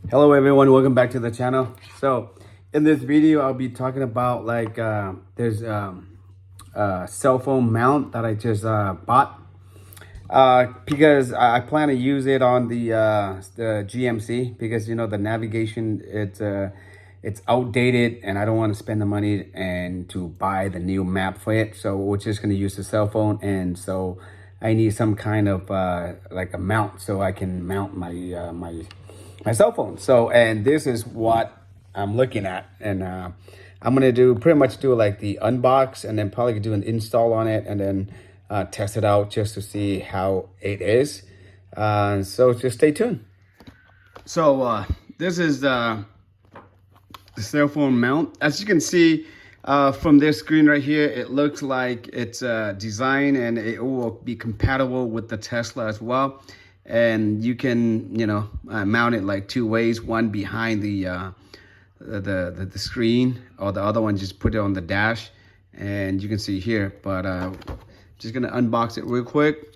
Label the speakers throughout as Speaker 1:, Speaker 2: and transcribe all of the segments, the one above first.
Speaker 1: Hello everyone, welcome back to the channel. So in this video I'll be talking about there's a cell phone mount that I just bought because I plan to use it on the GMC because you know the navigation it's outdated and I don't want to spend the money and to buy the new map for it. So we're just going to use the cell phone, and so I need some kind of like a mount so I can mount my cell phone. So, and this is what I'm looking at, and I'm gonna pretty much do like the unbox and then probably do an install on it and then test it out just to see how it is. So just stay tuned. So this is the cell phone mount. As you can see from this screen right here, it looks like it's designed and it will be compatible with the Tesla as well. And you can, you know, mount it like two ways. One behind the screen, or the other one just put it on the dash. And you can see here. But just gonna unbox it real quick.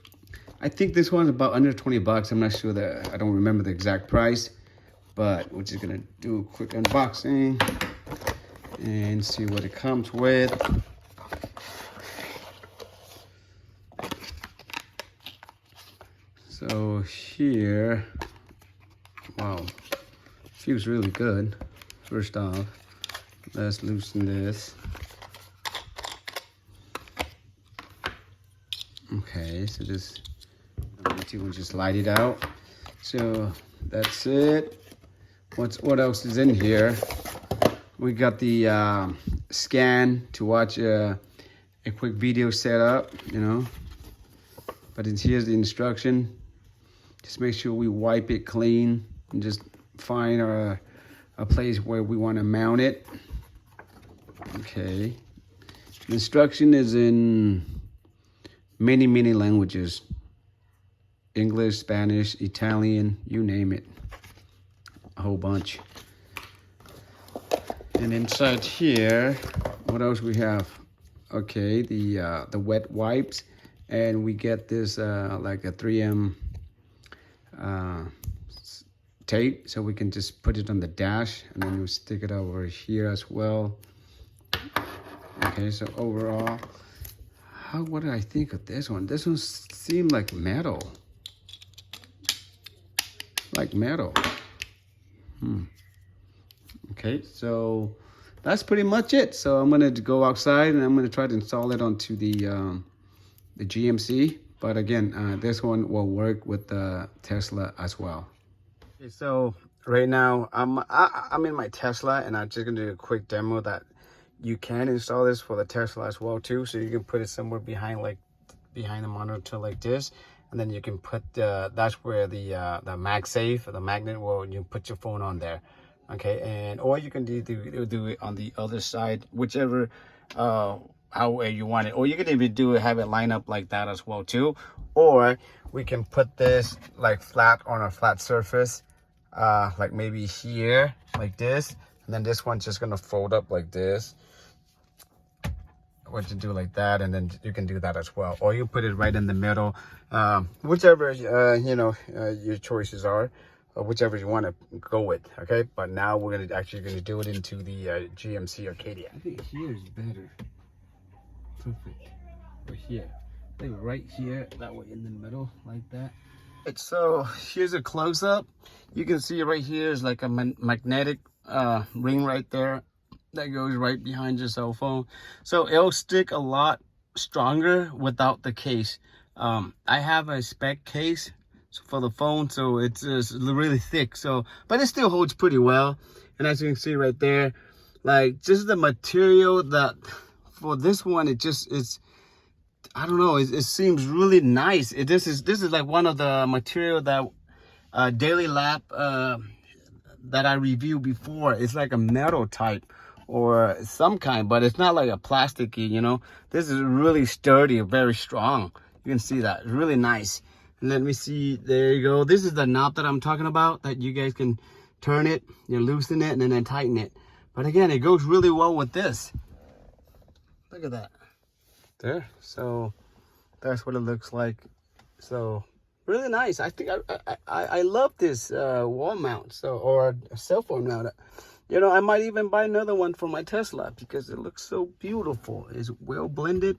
Speaker 1: I think this one's about under 20 bucks. I'm not sure I don't remember the exact price. But we're just gonna do a quick unboxing and see what it comes with. So here, wow, feels really good. First off, let's loosen this. Okay, so this, we'll just light it out. So that's it. What else is in here? We got the scan to watch a quick video setup, you know. But here's the instruction. Just make sure we wipe it clean and just find a place where we want to mount it. Okay. The instruction is in many languages. English, Spanish, Italian, you name it. A whole bunch. And inside here, what else we have? Okay, the wet wipes. And we get this like a 3M tape, so we can just put it on the dash, and then we stick it over here as well. Okay, so overall, what did I think of this one? This one seemed like metal. Like metal. Okay, so that's pretty much it. So I'm gonna go outside and I'm gonna try to install it onto the GMC, but again, this one will work with the Tesla as well. Okay, so right now I'm in my Tesla, and I'm just gonna do a quick demo that you can install this for the Tesla as well too. So you can put it somewhere behind the monitor like this, and then you can put that's where the MagSafe, the magnet, will you put your phone on there. Okay, and or you can do it on the other side, whichever how you want it, or you can even have it line up like that as well too, or we can put this like flat on a flat surface, like maybe here like this, and then this one's just gonna fold up like this. What you do like that, and then you can do that as well, or you put it right in the middle, whichever you know your choices are, or whichever you want to go with. Okay, but now we're gonna do it into the GMC Acadia. I think here is better. Perfect. Or here, like right here, that way in the middle like that. So here's a close-up. You can see right here is like a magnetic ring right there that goes right behind your cell phone, so it'll stick a lot stronger without the case. I have a spec case for the phone, so it's really thick, so but it still holds pretty well. And as you can see right there, like just the material that for this one, it's I don't know, it seems really nice. This is like one of the material that Daily Lab that I reviewed before. It's like a metal type or some kind, but it's not like a plasticky, you know. This is really sturdy, very strong. You can see that, it's really nice. And let me see, there you go. This is the knob that I'm talking about, that you guys can turn it, you loosen it, and then tighten it. But again, it goes really well with this. Look at that there. So that's what it looks like. So really nice. I think I love this wall mount, so, or a cell phone mount. You know, I might even buy another one for my Tesla because it looks so beautiful. It's well blended,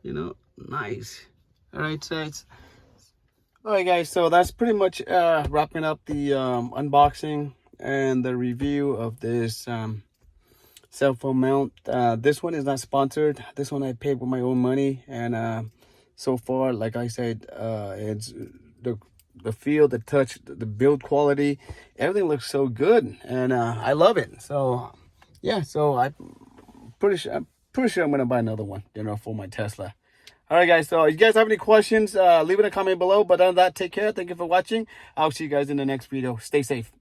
Speaker 1: you know, nice. All right, so it's all right, guys. So that's pretty much wrapping up the unboxing and the review of this cell phone mount. This one is not sponsored. This one I paid with my own money, and so far, like I said, it's the feel, the touch, the build quality, everything looks so good, and I love it. So yeah, so I'm pretty sure I'm gonna buy another one, you know, for my Tesla. All right, guys, so if you guys have any questions, leave it in a comment below. But other than that, take care. Thank you for watching. I'll see you guys in the next video. Stay safe.